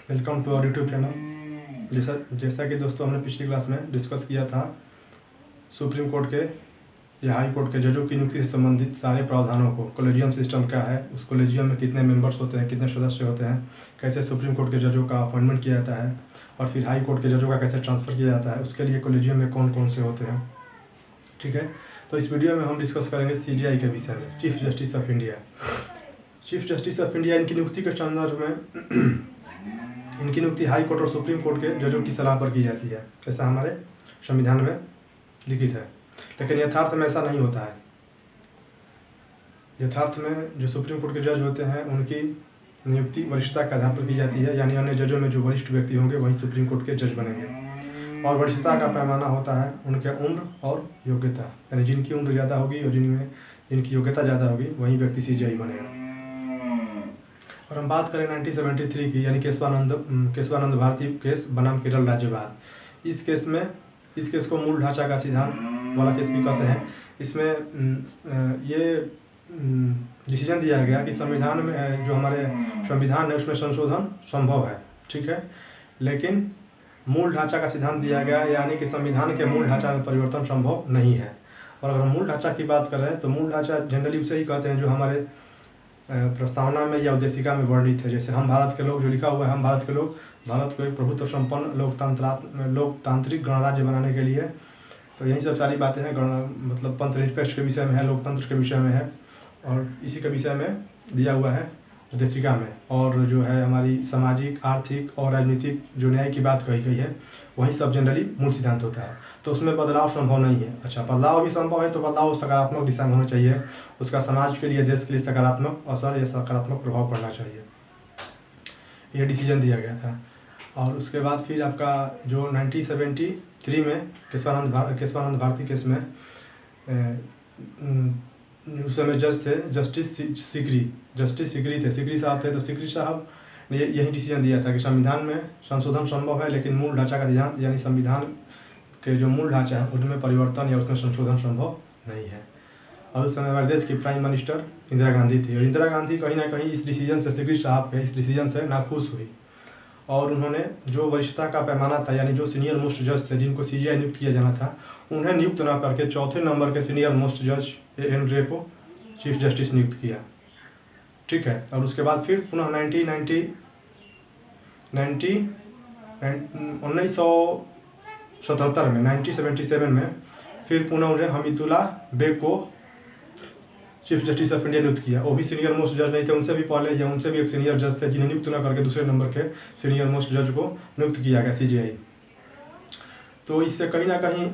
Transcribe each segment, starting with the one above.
Welcome to our YouTube channel. जैसा कि दोस्तों हमने पिछली क्लास में डिस्कस किया था सुप्रीम कोर्ट के या हाई कोर्ट के जजों की नियुक्ति से संबंधित सारे प्रावधानों को। कॉलेजियम सिस्टम क्या है, उस कॉलेजियम में कितने मेंबर्स होते हैं, कितने सदस्य होते हैं, कैसे सुप्रीम कोर्ट के जजों का अपॉइंटमेंट किया जाता है और फिर हाई कोर्ट के जजों का कैसे ट्रांसफ़र किया जाता है, उसके लिए कॉलेजियम में कौन कौन से होते हैं। ठीक है, तो इस वीडियो में हम डिस्कस करेंगे CJI के विषय में, chief justice of India. Chief justice of India इनकी नियुक्ति के संदर्भ में इनकी नियुक्ति हाई कोर्ट और सुप्रीम कोर्ट के जजों की सलाह पर की जाती है, ऐसा हमारे संविधान में लिखित है। लेकिन यथार्थ में ऐसा नहीं होता है। यथार्थ में जो सुप्रीम कोर्ट के जज होते हैं उनकी नियुक्ति वरिष्ठता के आधार पर की जाती है, यानी अन्य जजों में जो वरिष्ठ व्यक्ति होंगे वही सुप्रीम कोर्ट के जज बनेंगे। और वरिष्ठता का पैमाना होता है उनके उम्र और योग्यता, यानी जिनकी उम्र ज़्यादा होगी और जिनकी योग्यता ज़्यादा होगी वही व्यक्ति CJI बनेगा। और हम बात करें 1973 की, यानी केशवानंद भारती केस बनाम केरल राज्यवाद। इस केस को मूल ढांचा का सिद्धांत वाला केस भी कहते हैं। इसमें ये डिसीजन दिया गया कि संविधान में जो हमारे संविधान है उसमें संशोधन संभव है, ठीक है, लेकिन मूल ढांचा का सिद्धांत दिया गया, यानी कि संविधान के मूल ढांचा में परिवर्तन संभव नहीं है। और अगर हम मूल ढांचा की बात करें तो मूल ढांचा जनरली उसे ही कहते हैं जो हमारे प्रस्तावना में या उद्देशिका में वर्णित है। जैसे हम भारत के लोग, जो लिखा हुआ है, हम भारत के लोग भारत को एक प्रभुत्व संपन्न लोकतांत्रिक गणराज्य बनाने के लिए, तो यही सब सारी बातें हैं। मतलब पंथनिरपेक्ष के विषय में है, लोकतंत्र के विषय में है और इसी के विषय में दिया हुआ है उद्देशिका में। और जो है हमारी सामाजिक, आर्थिक और राजनीतिक जो न्याय की बात कही गई है वही सब जनरली मूल सिद्धांत होता है। तो उसमें बदलाव संभव नहीं है। अच्छा, बदलाव भी संभव है तो बदलाव सकारात्मक दिशा में होना चाहिए, उसका समाज के लिए, देश के लिए सकारात्मक असर या सकारात्मक प्रभाव पड़ना चाहिए। यह डिसीजन दिया गया था। और उसके बाद फिर आपका जो 1973 में केशवानंद भारती केस में उस समय जज थे जस्टिस सिकरी थे। सिकरी साहब थे। तो सिकरी साहब ने यही डिसीजन दिया था कि संविधान में संशोधन संभव है, लेकिन मूल ढांचा का सिद्धांत, यानी संविधान के जो मूल ढांचा है उनमें परिवर्तन या उसमें संशोधन संभव नहीं है। और उस समय हमारे देश की प्राइम मिनिस्टर इंदिरा गांधी थी। और इंदिरा गांधी कहीं ना कहीं इस डिसीजन से, सिकरी साहब के इस डिसीजन से नाखुश हुई और उन्होंने जो वरिष्ठता का पैमाना था, यानी जो सीनियर मोस्ट जज थे जिनको CJI नियुक्त किया जाना था, उन्हें नियुक्त न करके चौथे नंबर के सीनियर मोस्ट जज AN रे को चीफ जस्टिस नियुक्त किया, ठीक है। और उसके बाद फिर पुनः 1977 में फिर पुनः उन्हें हमीदुल्लाह बेग को चीफ जस्टिस ऑफ इंडिया नियुक्त किया। वो भी सीनियर मोस्ट जज नहीं थे, उनसे भी पहले या उनसे भी एक सीनियर जज थे जिन्हें नियुक्त न करके दूसरे नंबर के सीनियर मोस्ट जज को नियुक्त किया गया CJI। तो इससे कहीं ना कहीं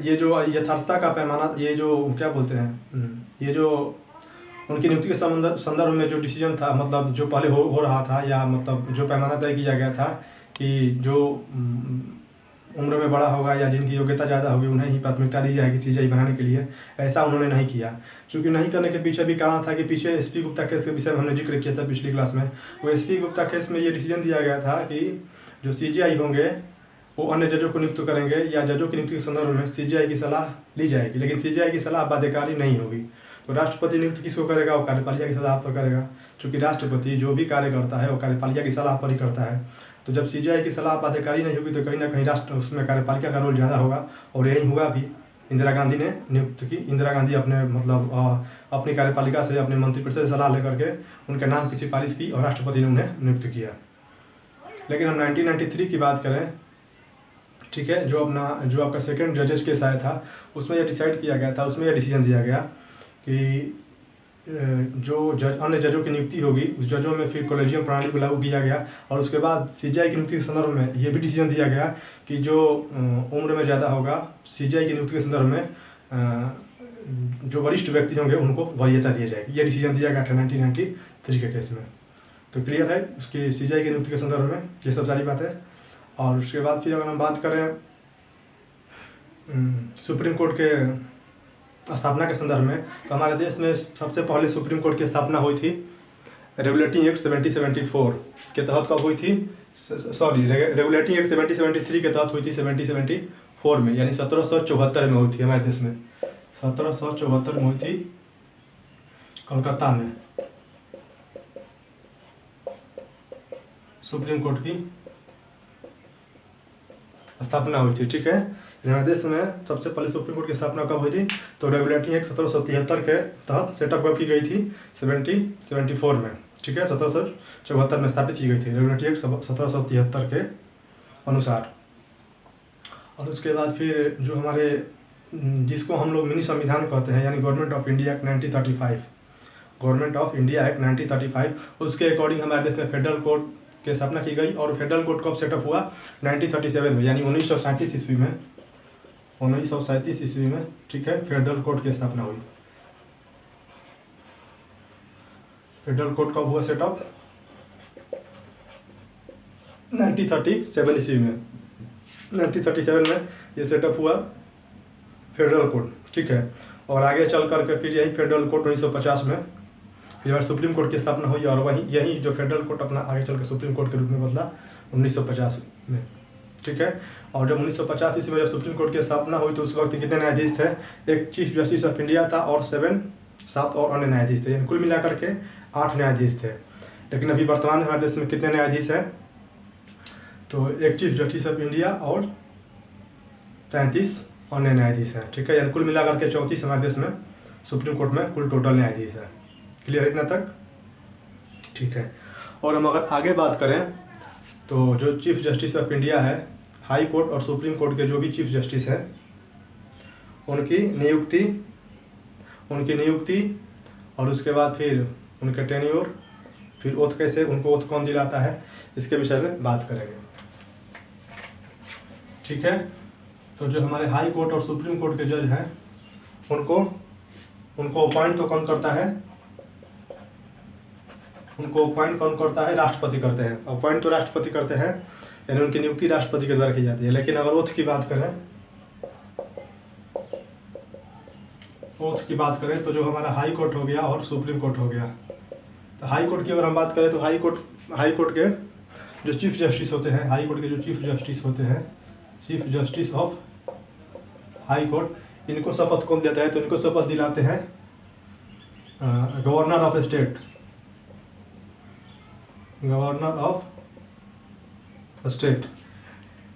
ये जो यथार्थता का पैमाना, ये जो क्या बोलते हैं, ये जो उनकी नियुक्ति के संदर्भ में जो डिसीजन था, मतलब जो पहले हो रहा था, या मतलब जो पैमाना तय किया गया था कि जो उम्र में बड़ा होगा या जिनकी योग्यता ज़्यादा होगी उन्हें ही प्राथमिकता दी जाएगी CJI बनाने के लिए, ऐसा उन्होंने नहीं किया। क्योंकि नहीं करने के पीछे भी कारण था कि पीछे SP गुप्ता केस के विषय में हमने जिक्र किया था पिछली क्लास में। वो SP गुप्ता केस में ये डिसीजन दिया गया था कि जो CJI होंगे वो अन्य जजों को नियुक्त करेंगे या जजों की नियुक्ति के संदर्भ में CJI की सलाह ली जाएगी, लेकिन CJI की सलाह बाध्यकारी नहीं होगी। तो राष्ट्रपति नियुक्त किसको करेगा? वो कार्यपालिका की सलाह पर करेगा, क्योंकि राष्ट्रपति जो भी कार्य करता है वो कार्यपालिका की सलाह पर ही करता है। तो जब CJI की सलाह बाध्यकारी नहीं होगी तो कहीं ना कहीं उसमें कार्यपालिका का रोल ज़्यादा होगा। और यही हुआ भी। इंदिरा गांधी ने नियुक्त की। इंदिरा गांधी अपने अपनी कार्यपालिका से, अपने मंत्रिपरिषद से सलाह लेकर के उनके नाम की सिफारिश की और राष्ट्रपति ने उन्हें नियुक्त किया। लेकिन हम 1993 की बात करें, ठीक है, जो आपका सेकंड जजेस केस आया था उसमें यह डिसाइड किया गया था, उसमें यह डिसीजन दिया गया कि जो अन्य जजों की नियुक्ति होगी उस जजों में फिर कॉलेजियम प्रणाली को लागू किया गया। और उसके बाद CJI की नियुक्ति के संदर्भ में ये भी डिसीजन दिया गया कि जो उम्र में ज़्यादा होगा, CJI की नियुक्ति के संदर्भ में जो वरिष्ठ व्यक्ति होंगे उनको वरीयता दी जाएगी। ये डिसीजन दिया गया था 1993 के केस में। तो क्लियर है उसकी CJI की नियुक्ति के संदर्भ में ये सब सारी बातें। और उसके बाद फिर अगर हम बात करें सुप्रीम कोर्ट के स्थापना के संदर्भ में, तो हमारे देश में सबसे पहले सुप्रीम कोर्ट की स्थापना हुई थी रेगुलेटिंग एक्ट 1774 के तहत। कब हुई थी? रेगुलेटिंग एक्ट 1773 के तहत हुई थी 1774 में, यानी 1774 में हुई थी हमारे देश में। 1774 में हुई थी कोलकाता में। सुप्रीम कोर्ट की स्थापना हुई थी। ठीक है, हमारे देश में सबसे पहले सुप्रीम कोर्ट की स्थापना कब हुई थी? तो रेगुलेटरी एक्ट 1773 के तहत सेटअप कब की गई थी? 1774 में। ठीक है, 1774 में स्थापित की गई थी रेगुलेटरी एक्ट 1773 के अनुसार। और उसके बाद फिर जो हमारे जिसको हम लोग मिनी संविधान कहते हैं, यानी government of India act 1935, government of India act 1935, उसके अकॉर्डिंग हमारे देश में फेडरल कोर्ट की स्थापना की गई। और फेडरल कोर्ट कब सेटअप हुआ? 1937 में, यानी 1937 ईस्वी में, 1937 ईस्वी में। ठीक है, फेडरल कोर्ट की स्थापना हुई। फेडरल कोर्ट कब हुआ सेटअप? 1937 ईस्वी में, 1937 में ये सेटअप हुआ फेडरल कोर्ट। ठीक है, और आगे चल करके फिर यही फेडरल कोर्ट 1950 में फिर सुप्रीम कोर्ट की स्थापना हुई। और वहीं यही जो फेडरल कोर्ट अपना आगे चल के सुप्रीम कोर्ट के रूप में बदला 1950 में। ठीक है, और जब 1950 ईस्वी में जब सुप्रीम कोर्ट की स्थापना हुई तो उस वक्त कितने न्यायाधीश थे? एक चीफ जस्टिस ऑफ इंडिया था और 7 और अन्य न्यायाधीश थे, यानी कुल मिलाकर के 8 न्यायाधीश थे। लेकिन अभी वर्तमान में हमारे देश में कितने न्यायाधीश हैं? तो एक चीफ जस्टिस ऑफ इंडिया और 33 अन्य न्यायाधीश हैं। ठीक है, यानी कुल मिलाकर के 34 हमारे देश में सुप्रीम कोर्ट में कुल टोटल न्यायाधीश है। क्लियर है इतना तक? ठीक है, और हम अगर आगे बात करें तो जो चीफ जस्टिस ऑफ इंडिया है, हाई कोर्ट और सुप्रीम कोर्ट के जो भी चीफ जस्टिस हैं उनकी नियुक्ति और उसके बाद फिर उनके टेन्योर, फिर ओथ कैसे, उनको ओथ कौन दिलाता है, इसके विषय में बात करेंगे। ठीक है, तो जो हमारे हाई कोर्ट और सुप्रीम कोर्ट के जज हैं उनको अपॉइंट तो कौन करता है? उनको अपॉइंट कौन करता है? राष्ट्रपति करते हैं। अपॉइंट तो राष्ट्रपति करते हैं, यानी उनकी नियुक्ति राष्ट्रपति के द्वारा की जाती है। लेकिन अगर ओथ की बात करें तो जो हमारा हाई कोर्ट हो गया और सुप्रीम कोर्ट हो गया, तो हाई कोर्ट की अगर हम बात करें तो हाई कोर्ट के जो चीफ जस्टिस होते हैं, हाई कोर्ट के जो चीफ जस्टिस होते हैं, chief justice of high court, इनको शपथ कौन देता है? तो इनको शपथ दिलाते हैं governor of state, governor of state.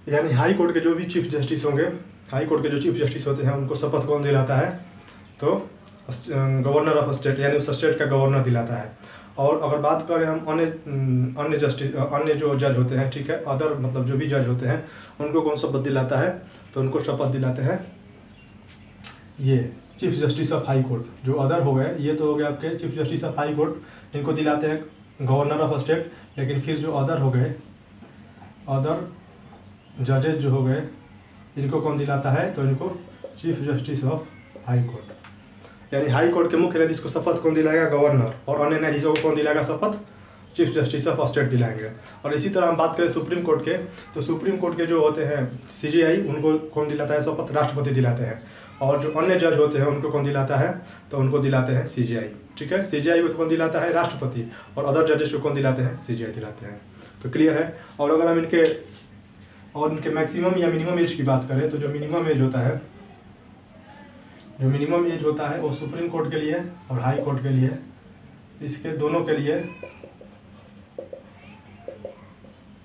यानी हाई कोर्ट के जो भी चीफ जस्टिस होंगे, हाई कोर्ट के जो चीफ जस्टिस होते हैं उनको शपथ कौन दिलाता है? तो गवर्नर ऑफ स्टेट, यानी उस स्टेट का गवर्नर दिलाता है। और अगर बात करें हम अन्य जो जज होते हैं, ठीक है, अदर मतलब जो भी जज होते हैं उनको कौन शपथ दिलाता है? तो उनको शपथ दिलाते हैं ये chief justice of high court. जो अदर हो गए, ये तो हो गए आपके chief justice of high court, इनको दिलाते हैं गवर्नर ऑफ स्टेट। लेकिन फिर जो अदर हो गए, अदर जजेस जो हो गए, इनको कौन दिलाता है? तो इनको chief justice of high court, यानी हाई कोर्ट के मुख्य न्यायाधीश को शपथ कौन दिलाएगा? गवर्नर। और अन्य न्यायाधीशों को कौन दिलाएगा शपथ? चीफ जस्टिस ऑफ स्टेट दिलाएंगे। और इसी तरह हम बात करें सुप्रीम कोर्ट के, तो सुप्रीम कोर्ट के जो होते हैं CJI, उनको कौन दिलाता है शपथ? राष्ट्रपति दिलाते हैं। और जो अन्य जज होते हैं उनको कौन दिलाता है? तो उनको दिलाते हैं CJI। ठीक है, CJI को कौन दिलाता है? राष्ट्रपति। और अदर जजेस को कौन दिलाते हैं? CJI दिलाते हैं। तो क्लियर है। और अगर हम इनके मैक्सिमम या मिनिमम एज की बात करें तो जो मिनिमम एज होता है वो सुप्रीम कोर्ट के लिए और हाई कोर्ट के लिए, इसके दोनों के लिए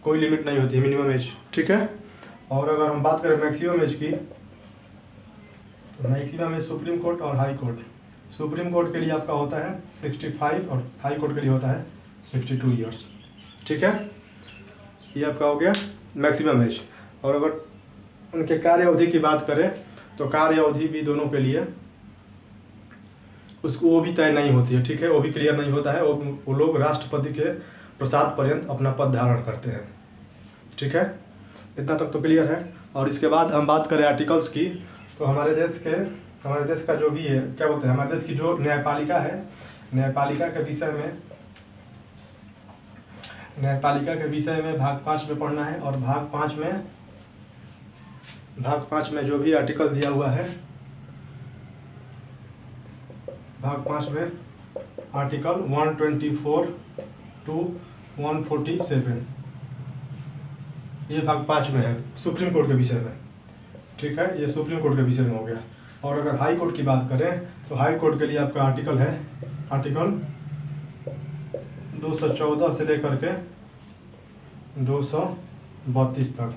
कोई लिमिट नहीं होती है मिनिमम एज। ठीक है, और अगर हम बात करें मैक्सिमम एज की, तो मैक्सिमम एज सुप्रीम कोर्ट और हाई कोर्ट, सुप्रीम कोर्ट के लिए आपका होता है 65 और हाई कोर्ट के लिए होता है 62 ईयर्स। ठीक है, ये आपका हो गया मैक्सिमम एज। और अगर उनके कार्य अवधि की बात करें तो कार्य अवधि भी दोनों के लिए वो भी तय नहीं होती है। ठीक है, वो भी क्लियर नहीं होता है। वो लोग राष्ट्रपति के प्रसाद पर्यंत अपना पद धारण करते हैं। ठीक है, इतना तक तो क्लियर है। और इसके बाद हम बात करें आर्टिकल्स की, तो हमारे देश का जो भी है, क्या बोलते हैं, हमारे देश की जो न्यायपालिका है, न्यायपालिका के विषय में भाग 5 में पढ़ना है। और भाग 5 में जो भी आर्टिकल दिया हुआ है, भाग 5 में आर्टिकल 124 to 147, ये भाग 5 में है सुप्रीम कोर्ट के विषय में। ठीक है, ये सुप्रीम कोर्ट के विषय में हो गया। और अगर हाई कोर्ट की बात करें तो हाई कोर्ट के लिए आपका आर्टिकल है आर्टिकल 214 से लेकर के 232 तक।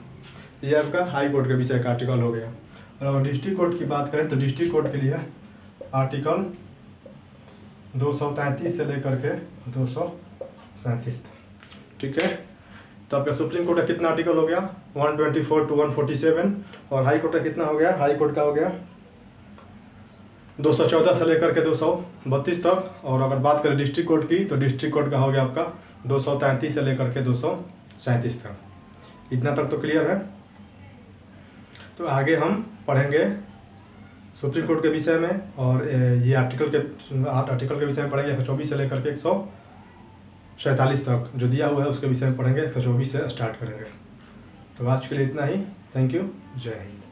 ये आपका हाई कोर्ट के विषय का आर्टिकल हो गया। और अगर डिस्ट्रिक्ट कोर्ट की बात करें तो डिस्ट्रिक्ट कोर्ट के लिए आर्टिकल 233 से लेकर के 237 तक, ठीक है। तो आपका सुप्रीम कोर्ट का कितना आर्टिकल हो गया, 124 to 147। और हाई कोर्ट का कितना हो गया, हाई कोर्ट का हो गया 214 से लेकर के 232 तक। और अगर बात करें डिस्ट्रिक्ट कोर्ट की तो डिस्ट्रिक्ट कोर्ट का हो गया आपका 233 से लेकर के 237 तक। इतना तक तो क्लियर है। तो आगे हम पढ़ेंगे सुप्रीम कोर्ट के विषय में, और ये आर्टिकल के विषय में पढ़ेंगे 124 से लेकर के 147 तक जो दिया हुआ है उसके विषय में पढ़ेंगे। 124 से स्टार्ट करेंगे। तो आज के लिए इतना ही। Thank you. जय हिंद।